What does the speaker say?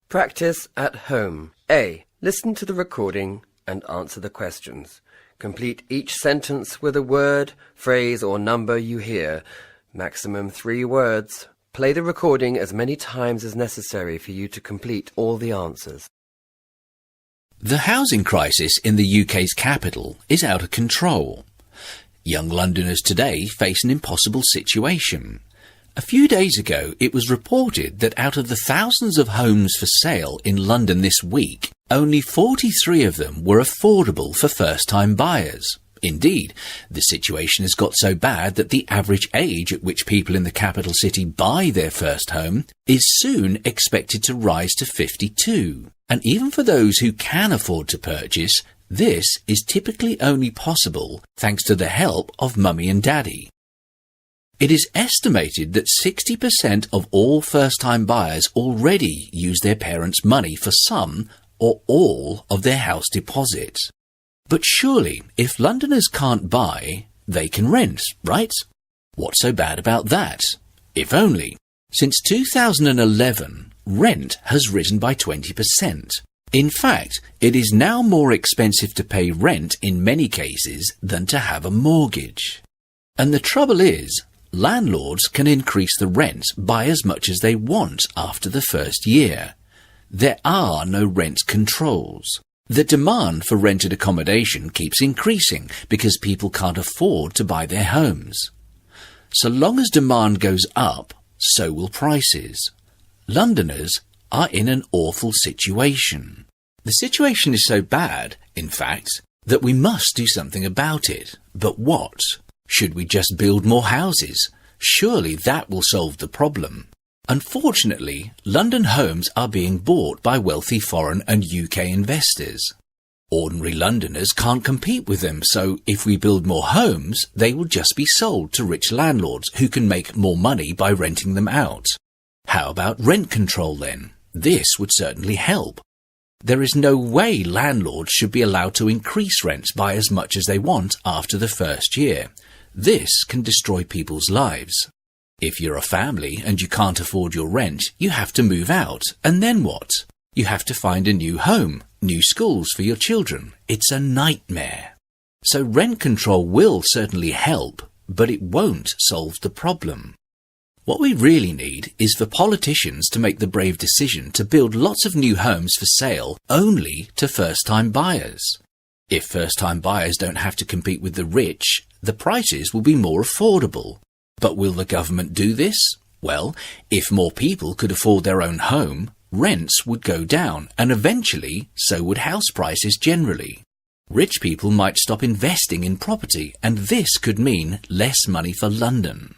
Practice at home. A. Listen to the recording and answer the questions. Complete each sentence with a word, phrase or number you hear. Maximum 3 words. Play the recording as many times as necessary for you to complete all the answers. The housing crisis in the UK's capital is out of control. Young Londoners today face an impossible situation. A few days ago, it was reported that out of the thousands of homes for sale in London this week, only 43 of them were affordable for first-time buyers. Indeed, the situation has got so bad that the average age at which people in the capital city buy their first home is soon expected to rise to 52. And even for those who can afford to purchase, this is typically only possible thanks to the help of mummy and daddy. It is estimated that 60% of all first-time buyers already use their parents' money for some or all of their house deposit. But surely, if Londoners can't buy, they can rent, right? What's so bad about that? If only. Since 2011, rent has risen by 20%. In fact, it is now more expensive to pay rent in many cases than to have a mortgage. And the trouble is, landlords can increase the rent by as much as they want after the first year. There are no rent controls. The demand for rented accommodation keeps increasing because people can't afford to buy their homes. So long as demand goes up, so will prices. Londoners are in an awful situation. The situation is so bad, in fact, that we must do something about it. But what? Should we just build more houses? Surely that will solve the problem. Unfortunately, London homes are being bought by wealthy foreign and UK investors. Ordinary Londoners can't compete with them, so if we build more homes, they will just be sold to rich landlords who can make more money by renting them out. How about rent control then? This would certainly help. There is no way landlords should be allowed to increase rents by as much as they want after the first year. This can destroy people's lives. If you're a family and you can't afford your rent, you have to move out. And then what? You have to find a new home, new schools for your children. It's a nightmare. So rent control will certainly help, but it won't solve the problem. What we really need is for politicians to make the brave decision to build lots of new homes for sale only to first-time buyers. If first-time buyers don't have to compete with the rich, the prices will be more affordable. But will the government do this? Well, if more people could afford their own home, rents would go down, and eventually so would house prices generally. Rich people might stop investing in property, and this could mean less money for London.